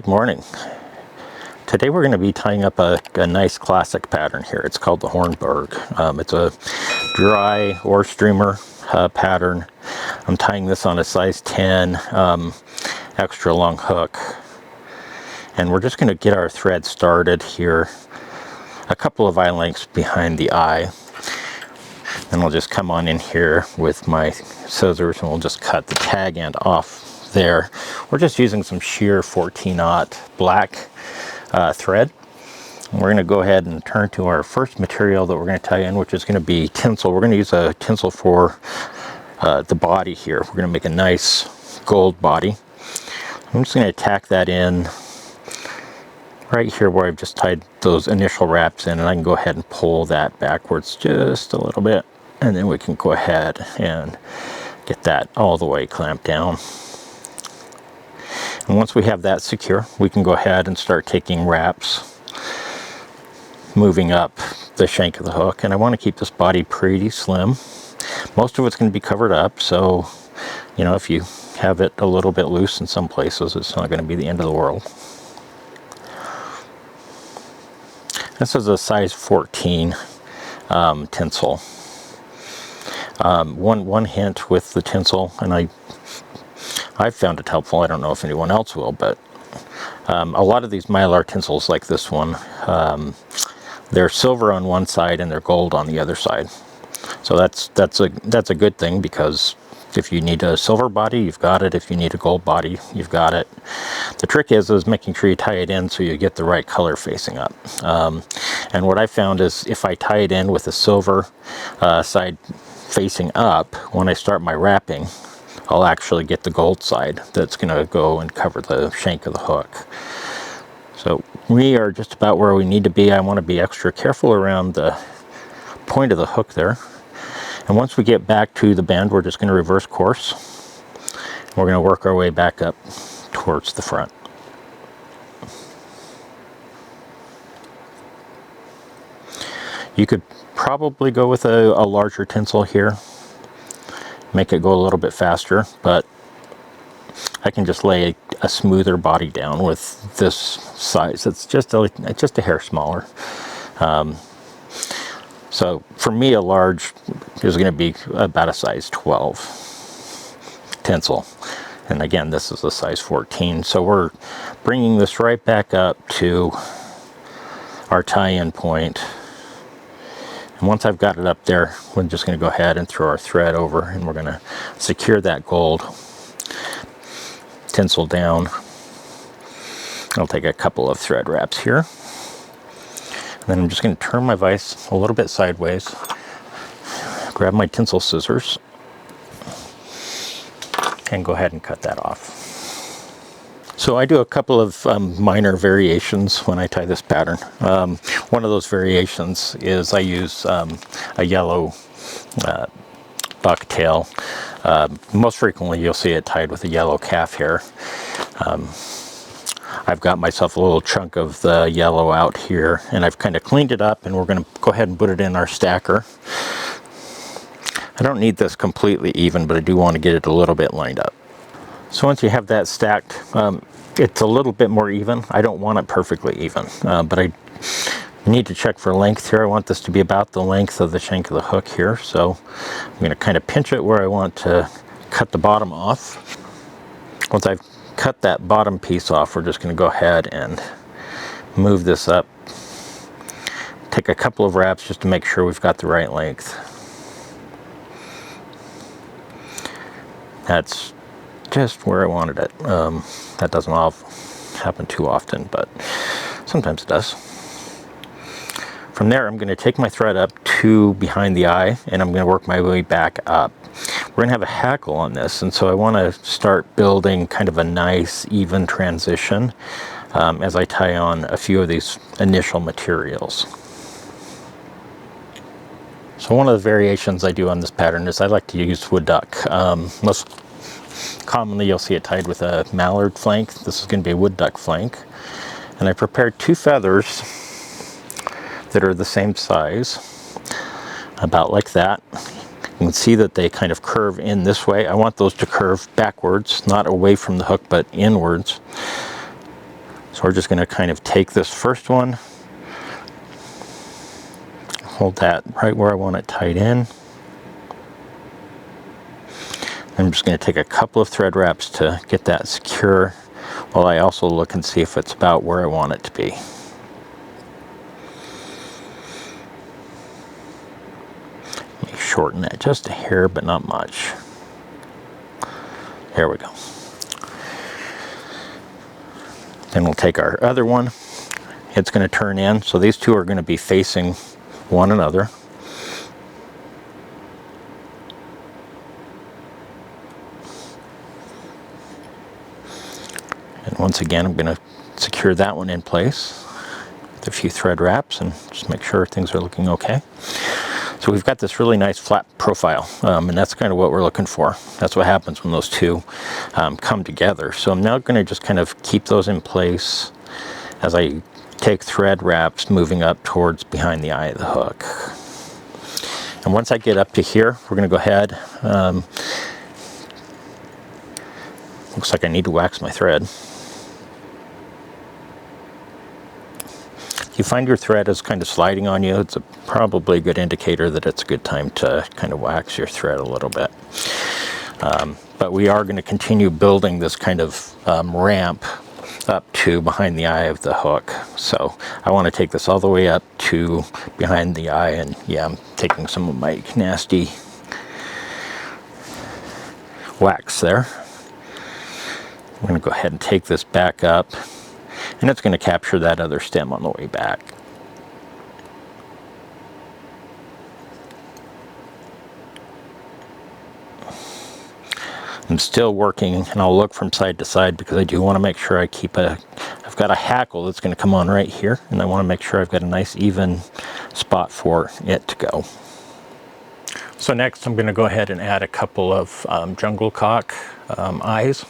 Good morning. Today we're going to be tying up a nice classic pattern here. It's called the Hornberg. It's a dry oar streamer pattern. I'm tying this on a size 10 extra long hook. And we're just going to get our thread started here a couple of eye lengths behind the eye. And I'll just come on in here with my scissors and we'll just cut the tag end off there. We're just using some sheer 14-aught black thread. And we're going to go ahead and turn to our first material that we're going to tie in, which is going to be tinsel. We're going to use a tinsel for the body here. We're going to make a nice gold body. I'm just going to tack that in right here where I've just tied those initial wraps in, and I can go ahead and pull that backwards just a little bit, and then we can go ahead and get that all the way clamped down. And once we have that secure, we can go ahead and start taking wraps, moving up the shank of the hook. And I want to keep this body pretty slim. Most of it's going to be covered up, so you know, if you have it a little bit loose in some places, it's not going to be the end of the world. This is a size 14 tinsel. One hint with the tinsel, and I've found it helpful. I don't know if anyone else will, but a lot of these Mallard tinsels like this one, they're silver on one side and they're gold on the other side. So that's a good thing, because if you need a silver body, you've got it. If you need a gold body, you've got it. The trick is making sure you tie it in so you get the right color facing up. And what I found is if I tie it in with a silver side facing up, when I start my wrapping, I'll actually get the gold side that's going to go and cover the shank of the hook. So we are just about where we need to be. I want to be extra careful around the point of the hook there. And once we get back to the bend, we're just going to reverse course. We're going to work our way back up towards the front. You could probably go with a larger tinsel here, make it go a little bit faster, but I can just lay a smoother body down with this size. It's just a hair smaller. So for me, a large is going to be about a size 12 tinsel. And again, this is a size 14. So we're bringing this right back up to our tie-in point. And once I've got it up there, we're just going to go ahead and throw our thread over, and we're going to secure that gold tinsel down. I'll take a couple of thread wraps here. And then I'm just going to turn my vise a little bit sideways, grab my tinsel scissors, and go ahead and cut that off. So I do a couple of minor variations when I tie this pattern. One of those variations is I use a yellow bucktail. Most frequently you'll see it tied with a yellow calf hair. I've got myself a little chunk of the yellow out here, and I've kind of cleaned it up, and we're going to go ahead and put it in our stacker. I don't need this completely even, but I do want to get it a little bit lined up. So once you have that stacked, it's a little bit more even. I don't want it perfectly even, but I need to check for length here. I want this to be about the length of the shank of the hook here, so I'm going to kind of pinch it where I want to cut the bottom off. Once I've cut that bottom piece off, we're just going to go ahead and move this up. Take a couple of wraps just to make sure we've got the right length. That's just where I wanted it. That doesn't happen too often, but sometimes it does. From there, I'm going to take my thread up to behind the eye, and I'm going to work my way back up. We're going to have a hackle on this, and so I want to start building kind of a nice even transition as I tie on a few of these initial materials. So one of the variations I do on this pattern is I like to use Woodduck. Most commonly you'll see it tied with a Mallard flank. This is going to be a Woodduck flank. And I prepared two feathers that are the same size, about like that. You can see that they kind of curve in this way. I want those to curve backwards, not away from the hook, but inwards. So we're just going to kind of take this first one, hold that right where I want it tied in. I'm just going to take a couple of thread wraps to get that secure, while I also look and see if it's about where I want it to be. Let me shorten that just a hair, but not much. There we go. Then we'll take our other one. It's going to turn in, so these two are going to be facing one another. And once again, I'm going to secure that one in place with a few thread wraps and just make sure things are looking okay. So we've got this really nice flat profile, and that's kind of what we're looking for. That's what happens when those two come together. So I'm now going to just kind of keep those in place as I take thread wraps moving up towards behind the eye of the hook. And once I get up to here, we're going to go ahead. Looks like I need to wax my thread. If you find your thread is kind of sliding on you, it's probably a good indicator that it's a good time to kind of wax your thread a little bit. But we are going to continue building this kind of ramp up to behind the eye of the hook. So I want to take this all the way up to behind the eye, and yeah, I'm taking some of my nasty wax there. I'm going to go ahead and take this back up, and it's going to capture that other stem on the way back. I'm still working, and I'll look from side to side because I do want to make sure I keep I've got a hackle that's going to come on right here, and I want to make sure I've got a nice even spot for it to go. So next I'm going to go ahead and add a couple of jungle cock eyes.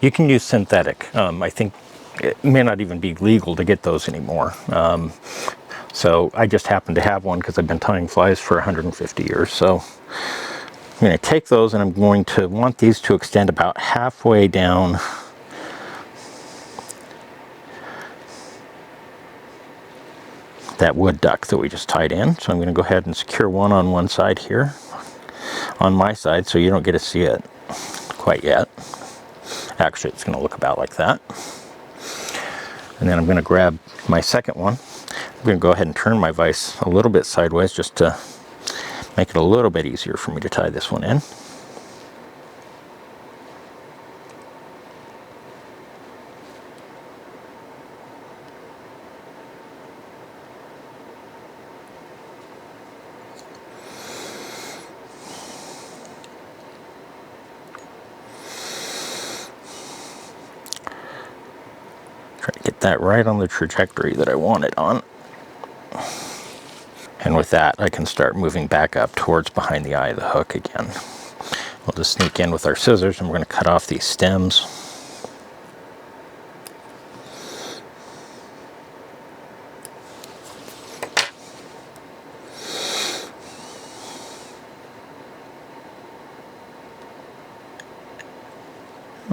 You can use synthetic. I think it may not even be legal to get those anymore. So I just happen to have one because I've been tying flies for 150 years. So I'm going to take those, and I'm going to want these to extend about halfway down that wood duck that we just tied in. So I'm going to go ahead and secure one on one side here on my side, so you don't get to see it quite yet. Actually, it's going to look about like that. And then I'm going to grab my second one. I'm going to go ahead and turn my vise a little bit sideways just to make it a little bit easier for me to tie this one in. Try to get that right on the trajectory that I want it on. And with that, I can start moving back up towards behind the eye of the hook again. We'll just sneak in with our scissors, and we're going to cut off these stems.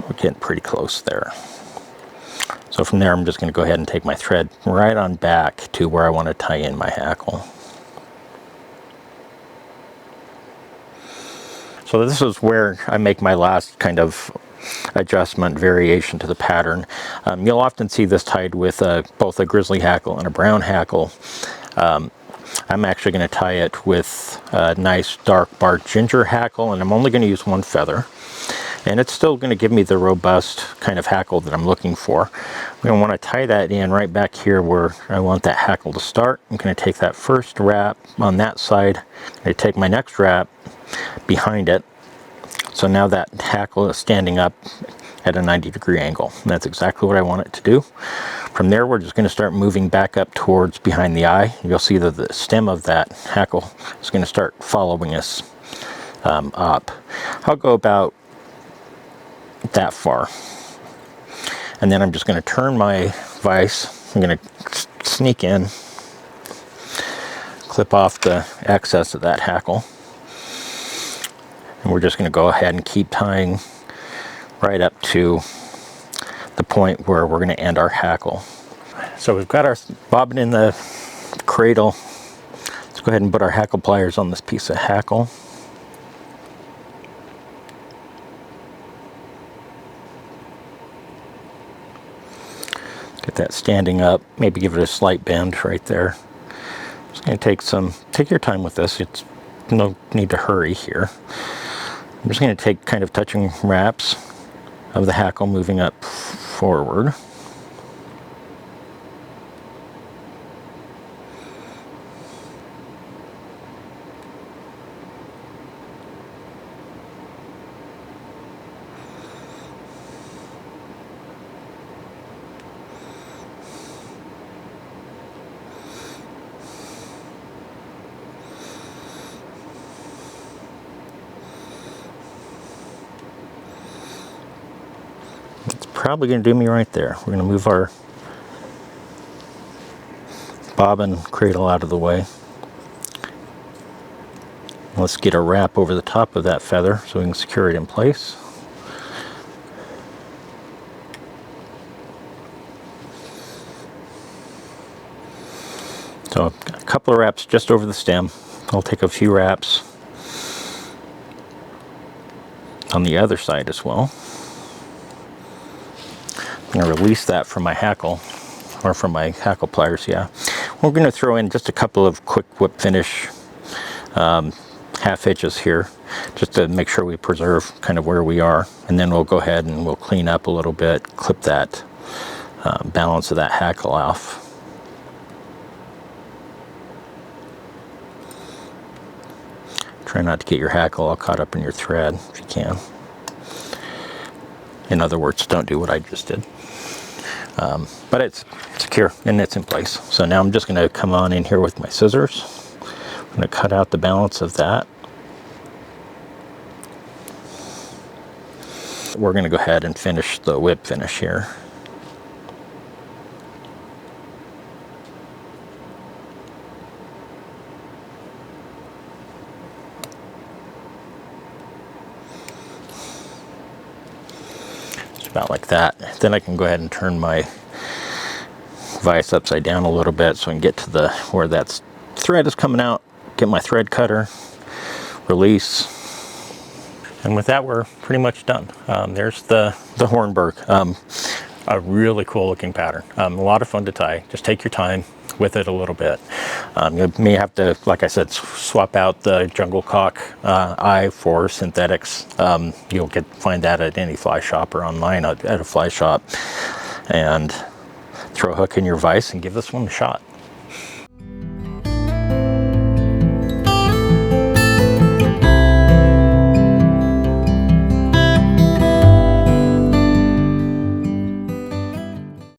We're getting pretty close there. So from there, I'm just going to go ahead and take my thread right on back to where I want to tie in my hackle. So this is where I make my last kind of adjustment variation to the pattern. You'll often see this tied with both a grizzly hackle and a brown hackle. I'm actually going to tie it with a nice dark barred ginger hackle, and I'm only going to use one feather. And it's still going to give me the robust kind of hackle that I'm looking for. I'm going to want to tie that in right back here where I want that hackle to start. I'm going to take that first wrap on that side. I'm going to take my next wrap behind it. So now that hackle is standing up at a 90-degree angle. And that's exactly what I want it to do. From there, we're just going to start moving back up towards behind the eye. You'll see that the stem of that hackle is going to start following us up. I'll go about that far, and then I'm just going to turn my vise. I'm going to sneak in, clip off the excess of that hackle, and we're just going to go ahead and keep tying right up to the point where we're going to end our hackle. So we've got our bobbin in the cradle. Let's go ahead and put our hackle pliers on this piece of hackle. Get that standing up, maybe give it a slight bend right there. Just going to take your time with this. It's no need to hurry here. I'm just going to take kind of touching wraps of the hackle moving up forward. Probably going to do me right there. We're going to move our bobbin cradle out of the way. Let's get a wrap over the top of that feather so we can secure it in place. So a couple of wraps just over the stem. I'll take a few wraps on the other side as well. I'm going to release that from my hackle, or from my hackle pliers, yeah. We're going to throw in just a couple of quick whip finish half hitches here, just to make sure we preserve kind of where we are. And then we'll go ahead and we'll clean up a little bit, clip that balance of that hackle off. Try not to get your hackle all caught up in your thread if you can. In other words, don't do what I just did. But it's secure and it's in place. So now I'm just going to come on in here with my scissors. I'm going to cut out the balance of that. We're going to go ahead and finish the whip finish here. About like that. Then I can go ahead and turn my vise upside down a little bit so I can get to where that thread is coming out, get my thread cutter, release, and with that we're pretty much done. There's the Hornberg. A really cool looking pattern. A lot of fun to tie. Just take your time with it a little bit. You may have to, like I said, swap out the jungle cock eye for synthetics. You'll find that at any fly shop or online at a fly shop. And throw a hook in your vise and give this one a shot.